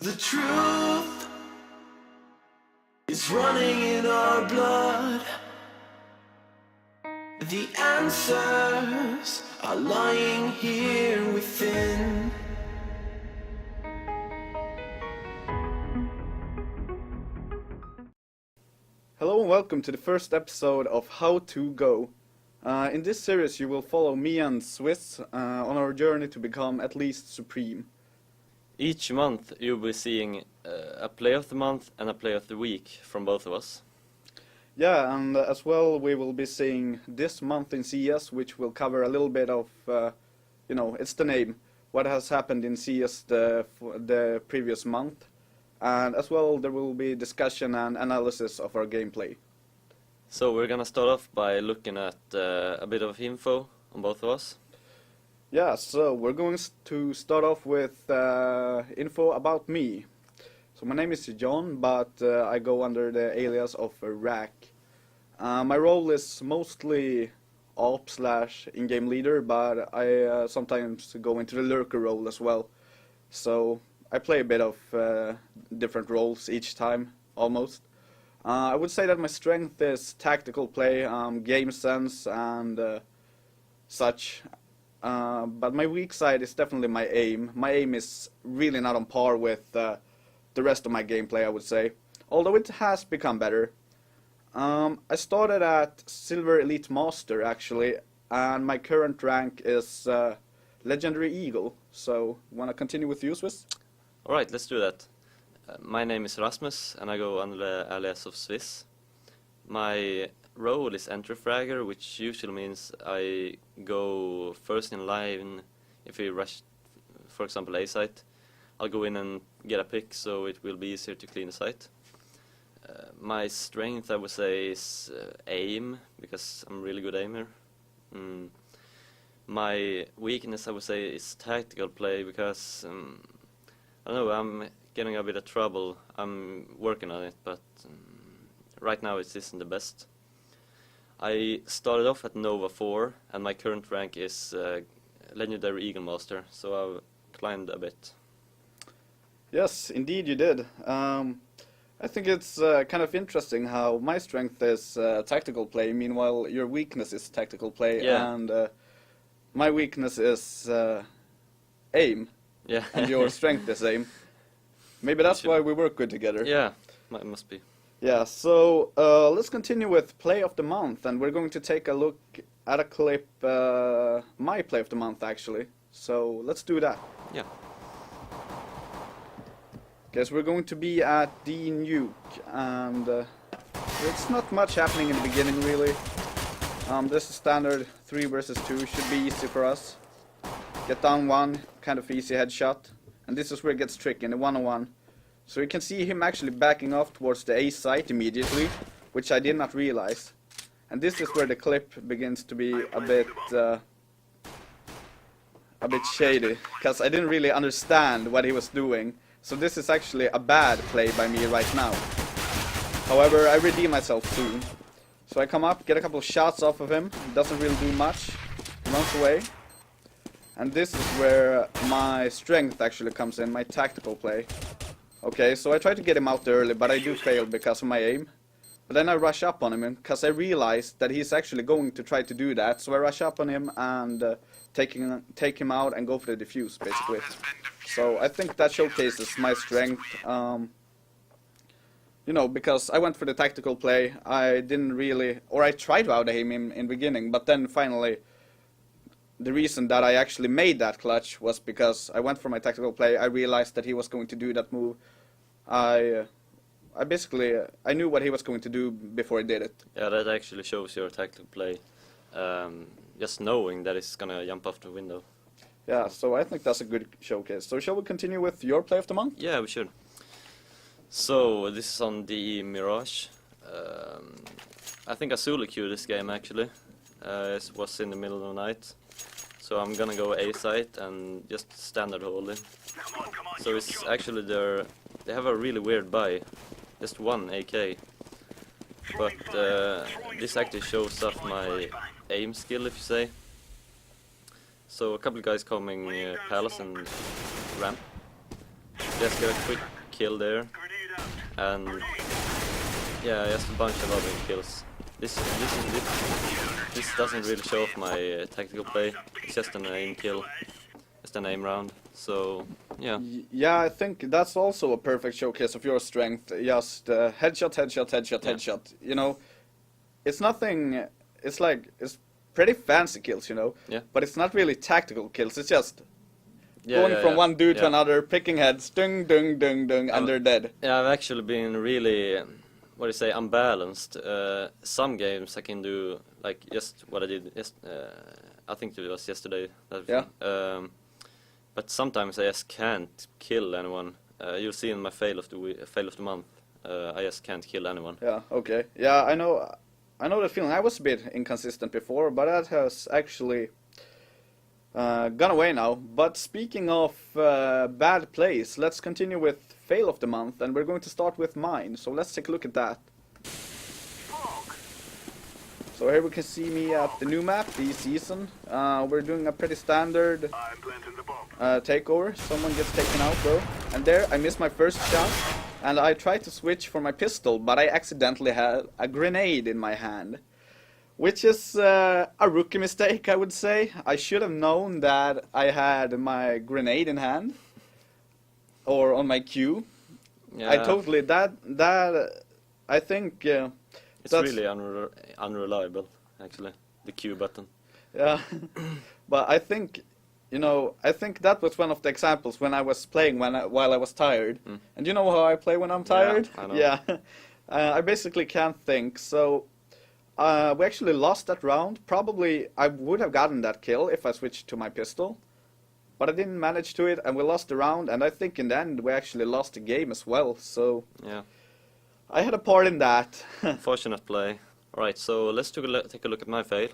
The truth is running in our blood. The answers are lying here within. Hello and welcome to the first episode of How to Go. In this series you will follow me and Swiss on our journey to become at least supreme. Each month you'll be seeing a play of the month and a play of the week from both of us. Yeah, and as well we will be seeing this month in CS, which will cover a little bit of, it's the name, what has happened in CS the previous month. And as well there will be discussion and analysis of our gameplay. So we're gonna start off by looking at a bit of info on both of us. Yeah, so we're going to start off with info about me. So my name is John, but I go under the alias of Rack. My role is mostly op/in-game leader, but I sometimes go into the lurker role as well. So I play a bit of different roles each time, almost. I would say that my strength is tactical play, game sense, and such. But my weak side is definitely my aim. My aim is really not on par with the rest of my gameplay, I would say. Although it has become better. I started at Silver Elite Master, actually, and my current rank is Legendary Eagle. So, wanna continue with you, Swiss? Alright, let's do that. My name is Rasmus and I go under the alias of Swiss. My role is entry fragger, which usually means I go first in line if we rush, for example, A site. I'll go in and get a pick so it will be easier to clean the site. My strength, I would say, is aim, because I'm a really good aimer. My weakness, I would say, is tactical play, because I don't know, I'm getting a bit of trouble. I'm working on it, but right now it isn't the best. I started off at Nova 4, and my current rank is Legendary Eagle Master, so I've climbed a bit. Yes, indeed you did. I think it's kind of interesting how my strength is tactical play, meanwhile your weakness is tactical play, yeah. And my weakness is aim, yeah. and your strength is aim. Maybe that's why we work good together. Yeah, must be. Yeah, so let's continue with Play of the Month, and we're going to take a look at a clip, my Play of the Month actually. So let's do that. Yeah. Guess we're going to be at the Nuke, and it's not much happening in the beginning really. This is standard 3 versus 2, should be easy for us. Get down one, kind of easy headshot, and this is where it gets tricky in the 1-on-1. So you can see him actually backing off towards the A site immediately, which I did not realize. And this is where the clip begins to be a bit shady, because I didn't really understand what he was doing. So this is actually a bad play by me right now. However, I redeem myself soon. So I come up, get a couple of shots off of him, doesn't really do much, he runs away. And this is where my strength actually comes in, my tactical play. Okay, so I try to get him out early, but I do fail because of my aim. But then I rush up on him, because I realize that he's actually going to try to do that. So I rush up on him and take him out and go for the defuse, basically. So I think that showcases my strength. Because I went for the tactical play, I didn't really, or I tried to out-aim him in the beginning, but then finally, the reason that I actually made that clutch was because I went for my tactical play. I realized that he was going to do that move. I knew what he was going to do before he did it. Yeah, that actually shows your tactical play. Just knowing that it's gonna jump off the window. Yeah, so I think that's a good showcase. So shall we continue with your Play of the Month? Yeah, we should. So this is on the Mirage. I think I solo queued this game actually. It was in the middle of the night. So I'm gonna go A site and just standard hold it. So it's actually they have a really weird buy. Just one AK. But this actually shows off my aim skill, if you say. So a couple of guys coming palace and ramp. just get a quick kill there, and yeah, just a bunch of other kills. This doesn't really show off my tactical play. It's just an aim kill, just an aim round. So yeah, Yeah, I think that's also a perfect showcase of your strength. Just headshot, headshot, headshot, Yeah. headshot. You know, it's nothing. It's like it's pretty fancy kills, you know. Yeah. But it's not really tactical kills. It's just yeah, going yeah, from yeah. one dude to Yeah. another, picking heads, dung, dung, dung, dung, and they're dead. Yeah, I've actually been really, what do you say, unbalanced. Some games I can do, like just what I did, I think it was yesterday. Yeah. But sometimes I just can't kill anyone. You'll see in my fail of the month, I just can't kill anyone. Yeah. Okay. Yeah, I know. I know the feeling. I was a bit inconsistent before, but that has actually gone away now. But speaking of bad plays, let's continue with fail of the month, and we're going to start with mine. So let's take a look at that. So here we can see me at the new map, the season. We're doing a pretty standard takeover. Someone gets taken out, bro. And there, I missed my first shot, and I tried to switch for my pistol, but I accidentally had a grenade in my hand. Which is a rookie mistake, I would say. I should have known that I had my grenade in hand. Or on my Q. Yeah, I totally, I think... it's that's- really unreliable, actually, the Q button. Yeah, but I think, you know, I think that was one of the examples when I was playing while I was tired. Mm. And you know how I play when I'm tired? I know. Yeah, I basically can't think. So we actually lost that round. Probably I would have gotten that kill if I switched to my pistol, but I didn't manage to it, and we lost the round. And I think in the end we actually lost the game as well. So Yeah, I had a part in that. fortunate play. Alright, so let's take a look at my fail.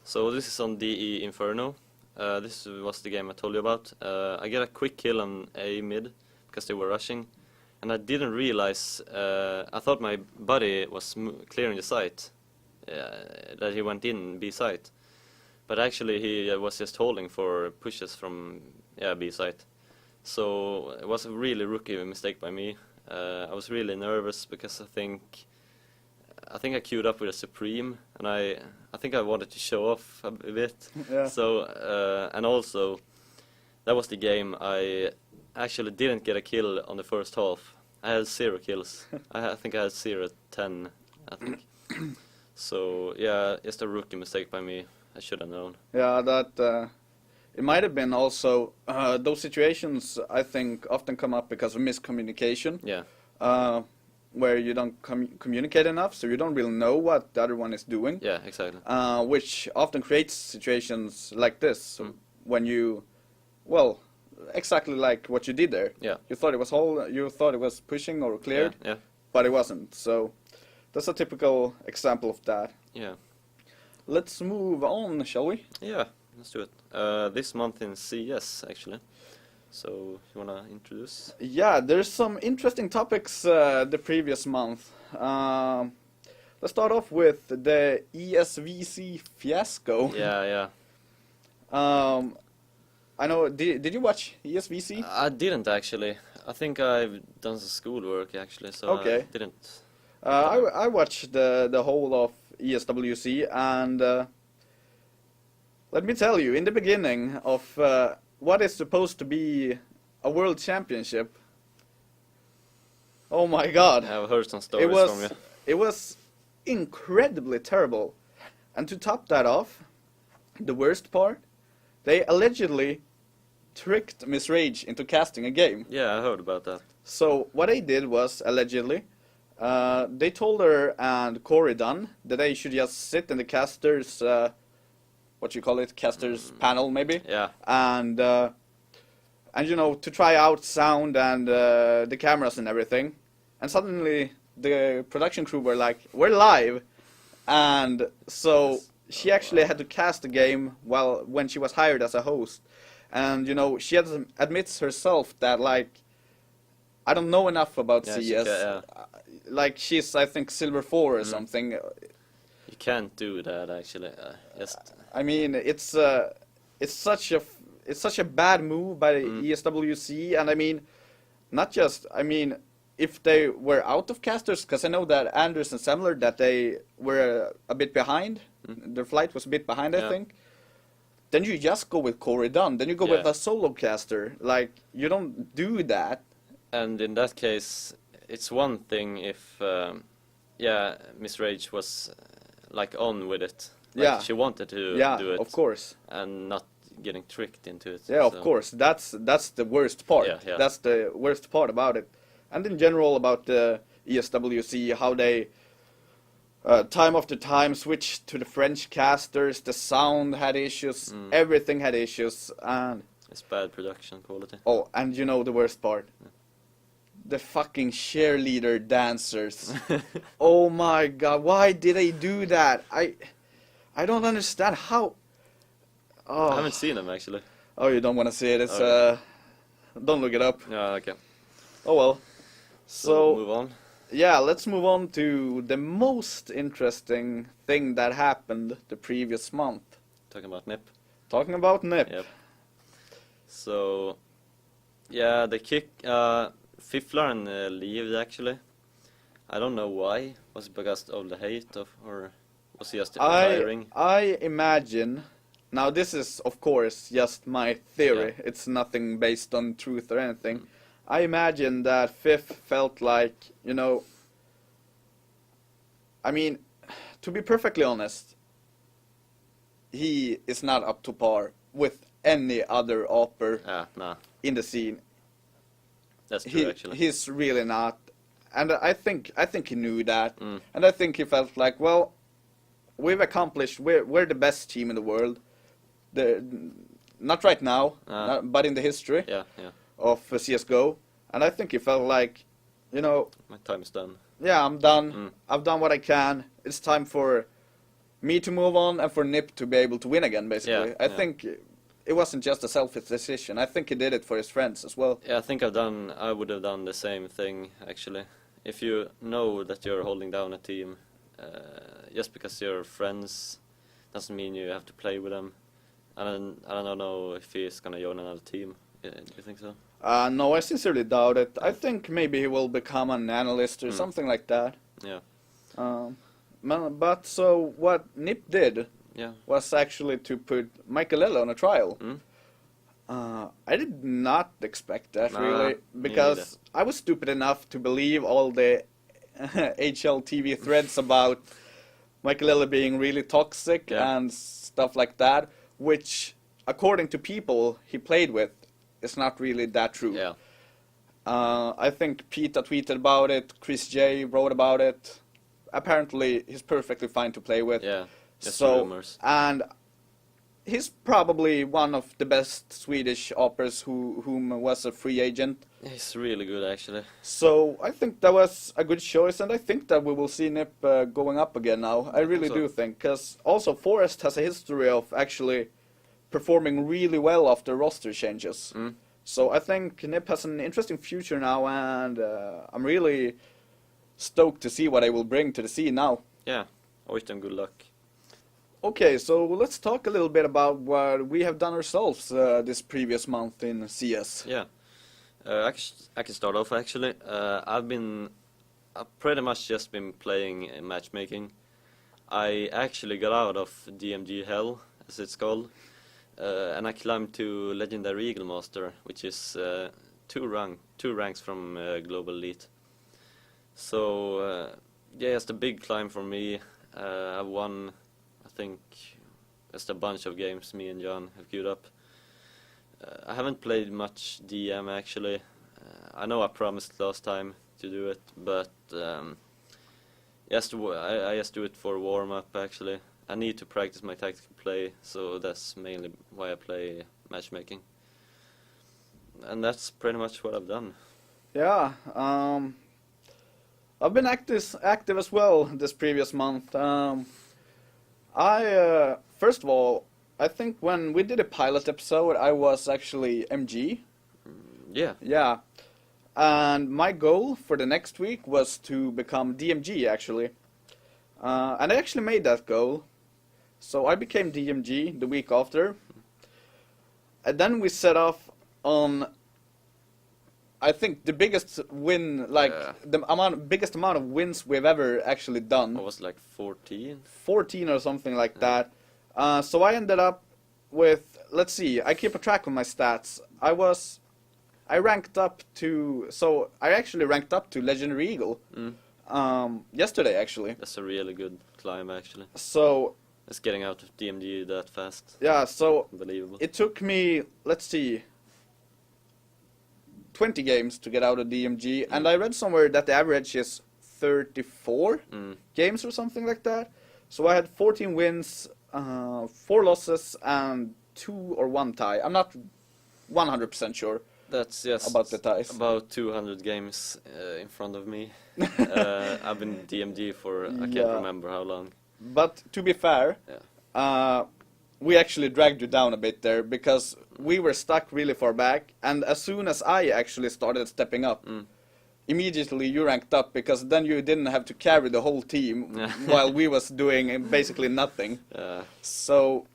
So this is on DE Inferno. This was the game I told you about. I get a quick kill on A mid because they were rushing, and I didn't realize. I thought my buddy was clearing the site, that he went in B site, but actually he was just holding for pushes from B site. So it was a really rookie mistake by me. I was really nervous because I think I queued up with a Supreme, and I think I wanted to show off a bit. Yeah. So and also that was the game I actually didn't get a kill on the first half. I had 0 kills. I think I had 0-10. I think. So yeah, just a rookie mistake by me. I should have known. Yeah, that it might have been also those situations. I think often come up because of miscommunication. Yeah. Where you don't communicate enough, so you don't really know what the other one is doing. Yeah, exactly. Which often creates situations like this when you, well, exactly like what you did there. Yeah. You thought it was pushing or cleared, Yeah. but it wasn't. So that's a typical example of that. Yeah. Let's move on, shall we? Yeah. Let's do it. This month in CS actually. So you wanna introduce? Yeah, there's some interesting topics the previous month. Let's start off with the ESVC fiasco. Yeah. I know. Did you watch ESVC? I didn't actually. I think I've done some schoolwork actually, so Okay. I didn't. I watched the whole of ESWC, and let me tell you, in the beginning of what is supposed to be a world championship, oh my God, I've heard some stories from you. it was incredibly terrible. And to top that off, the worst part, they allegedly tricked Miss Rage into casting a game. Yeah, I heard about that. So what they did was, allegedly, they told her and Corey Dunn that they should just sit in the casters, what you call it, casters panel maybe, Yeah. and you know, to try out sound and the cameras and everything. And suddenly the production crew were like, we're live, and so she actually had to cast the game when she was hired as a host. And you know, she admits herself that, like, I don't know enough about Yeah, CS. Like, she's, I think, Silver 4 or something. You can't do that actually. Just I mean, it's such a it's such a bad move by ESWC, and I mean, not just, I mean, if they were out of casters, because I know that Anders and Semler, that they were a bit behind, their flight was a bit behind, I think, then you just go with Corey Dunn, then you go with a solo caster, like, you don't do that. And in that case, it's one thing if, Miss Rage was, like, on with it. Like, she wanted to do it. Of course. And not getting tricked into it. Yeah, of course. That's the worst part. Yeah. That's the worst part about it. And in general about the ESWC, how they time after time switched to the French casters, the sound had issues, everything had issues, and it's bad production quality. Oh, and you know the worst part? The fucking cheerleader dancers. Oh my god, why did they do that? I don't understand how. Oh. I haven't seen them actually. Oh, you don't want to see it? It's don't look it up. Yeah, okay. Oh well. So move on. Yeah, let's move on to the most interesting thing that happened the previous month. Talking about NIP. Talking about NIP. Yep. So, yeah, the kick Fiffler and leave actually. I don't know why. Was it because of the hate or was it just hiring? I imagine. Now this is of course just my theory. Yeah. It's nothing based on truth or anything. I imagine that Fiff felt like, you know, I mean, to be perfectly honest, he is not up to par with any other opper in the scene. That's true, actually. He's really not, and I think he knew that, and I think he felt like, well, we've accomplished, we're the best team in the world. Not right now, but in the history of CSGO, and I think he felt like, you know, my time is done. Yeah, I'm done. I've done what I can. It's time for me to move on and for NIP to be able to win again, basically. I think it wasn't just a selfish decision. I think he did it for his friends as well. Yeah, I think I would have done the same thing, actually. If you know that you're holding down a team, just because you're friends doesn't mean you have to play with them. And I don't know if he's going to join another team. Do you think so? No, I sincerely doubt it. I think maybe he will become an analyst or something like that. Yeah. But so what NIP did was actually to put Michaelella on a trial. I did not expect that, really, because I was stupid enough to believe all the HLTV threads about Michaelella being really toxic and stuff like that, which, according to people he played with, is not really that true. Yeah. I think Peta tweeted about it, Chris J wrote about it. Apparently, he's perfectly fine to play with. Yeah, just rumors. And he's probably one of the best Swedish operas whom was a free agent. He's really good, actually. So I think that was a good choice, and I think that we will see NIP going up again now. I really do think, because also Forrest has a history of actually performing really well after roster changes. So I think NIP has an interesting future now, and I'm really stoked to see what they will bring to the scene now. Yeah, I wish them good luck. Okay, so let's talk a little bit about what we have done ourselves this previous month in CS. Yeah, I can start off actually. I've pretty much just been playing matchmaking. I actually got out of DMG Hell, as it's called. And I climbed to Legendary Eagle Master, which is two ranks from Global Elite. So yeah, it's a big climb for me. I've won, I think, just a bunch of games me and John have queued up. I haven't played much DM actually. I know I promised last time to do it, but I just do it for warm up actually. I need to practice my tactical play, so that's mainly why I play matchmaking. And that's pretty much what I've done. Yeah, I've been active as well this previous month. First of all, I think when we did a pilot episode, I was actually MG. Yeah. Yeah. And my goal for the next week was to become DMG, actually. And I actually made that goal. So I became DMG the week after. And then we set off on, I think, the biggest win, like Yeah. the biggest amount of wins we've ever actually done. I was like 14. 14 or something like that. So I ended up with, let's see, I keep a track of my stats. I actually ranked up to Legendary Eagle yesterday, actually. That's a really good climb, actually. So It's getting out of DMG that fast. yeah, so Unbelievable. it took me, let's see, 20 games to get out of DMG, and I read somewhere that the average is 34 games or something like that. So I had 14 wins, 4 losses, and 2 or 1 tie. I'm not 100% sure That's just about the ties. about 200 games in front of me. I've been DMG for I can't Yeah. remember how long. But to be fair, we actually dragged you down a bit there because we were stuck really far back, and as soon as I actually started stepping up, immediately you ranked up because then you didn't have to carry the whole team while we was doing basically nothing. So,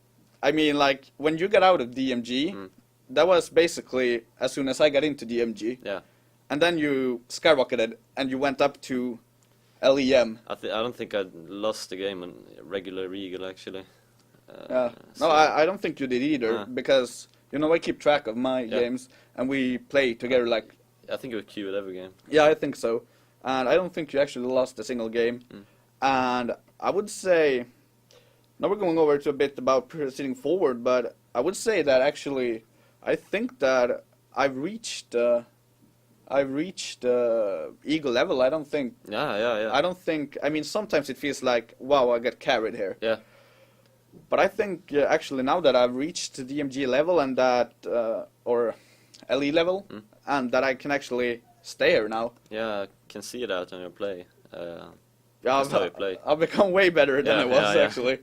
I mean, like when you got out of DMG, that was basically as soon as I got into DMG. Yeah. And then you skyrocketed and you went up to LEM. I don't think I lost the game on regular Eagle actually. Yeah. So- No, I don't think you did either Ah. because, you know, I keep track of my Yeah. games and we play together like, I think we queued every game. yeah, I think so. And I don't think you actually lost a single game. And I would say, now we're going over to a bit about proceeding forward, but I would say that actually, I think that I've reached Eagle level. I don't think, I mean, sometimes it feels like, wow, I get carried here. Yeah. But I think actually now that I've reached the DMG level and that, or LE level, and that I can actually stay here now. Yeah, I can see that on your play. Yeah, That's how you play. I've become way better than I Yeah, was yeah. actually.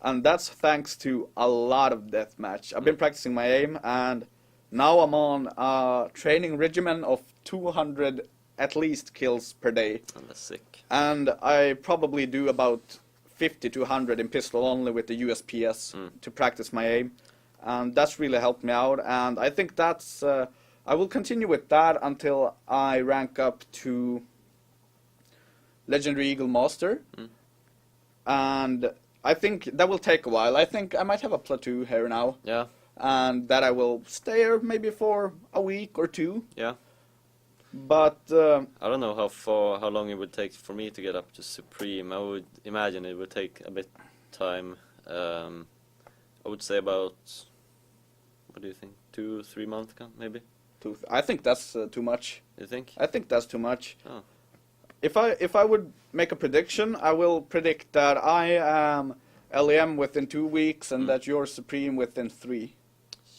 And that's thanks to a lot of deathmatch. I've been practicing my aim, and now I'm on a training regimen of 200 at least kills per day. And that's sick. And I probably do about 50 to 100 in pistol only with the USPS to practice my aim. And that's really helped me out. And I think that's, I will continue with that until I rank up to Legendary Eagle Master. And I think that will take a while. I think I might have a plateau here now. Yeah. And that I will stay here maybe for a week or 2. Yeah. But I don't know how long it would take for me to get up to Supreme. I would imagine it would take a bit time. I would say about, what do you think, 2-3 months maybe? I think that's too much. You think? I think that's too much. Oh. If I would make a prediction, I will predict that I am LEM within 2 weeks and that you're Supreme within 3.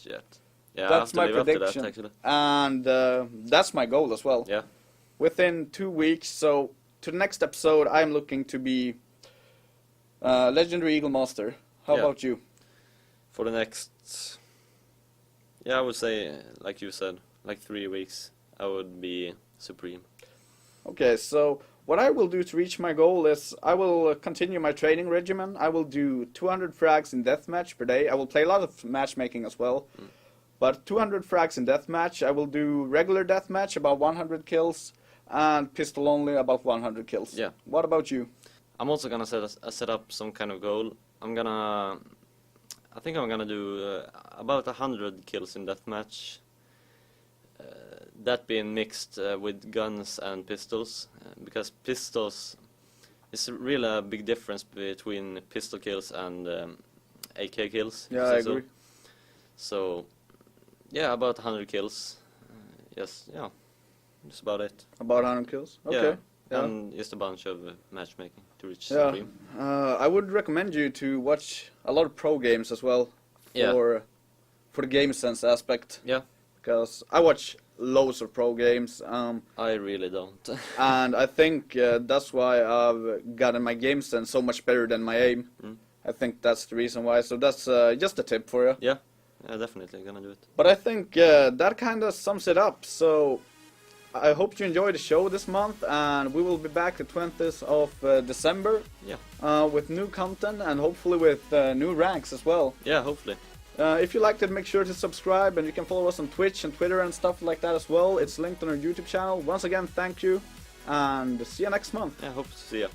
Shit. Yeah, That's I my have to live up to prediction. that actually. And that's my goal as well. Yeah. Within 2 weeks, so to the next episode, I'm looking to be Legendary Eagle Master. How Yeah. about you? For the next, yeah, I would say, like you said, like 3 weeks, I would be Supreme. Okay, so what I will do to reach my goal is I will continue my training regimen. I will do 200 frags in deathmatch per day. I will play a lot of matchmaking as well. But 200 frags in deathmatch. I will do regular deathmatch, about 100 kills, and pistol only, about 100 kills. Yeah. What about you? I'm also gonna set up some kind of goal. I think I'm gonna do about 100 kills in deathmatch. That being mixed with guns and pistols, because pistols is really a big difference between pistol kills and AK kills. if you Yeah, say I so. agree. So, yeah, about 100 kills. Yes, yeah, that's about it. About 100 kills? Okay. Yeah. And just a bunch of matchmaking to reach Yeah. Supreme. I would recommend you to watch a lot of pro games as well Yeah. for the game sense aspect. Yeah. Because I watch loads of pro games, I really don't. and I think that's why I've gotten my game sense so much better than my aim. I think that's the reason why. So that's just a tip for you. Yeah, definitely gonna do it. But I think that kind of sums it up. So I hope you enjoyed the show this month, and we will be back the 20th of December Yeah. with new content and hopefully with new ranks as well. Yeah, hopefully. If you liked it, make sure to subscribe, and you can follow us on Twitch and Twitter and stuff like that as well. It's linked on our YouTube channel. Once again, thank you, and see you next month. Yeah, hope to see you.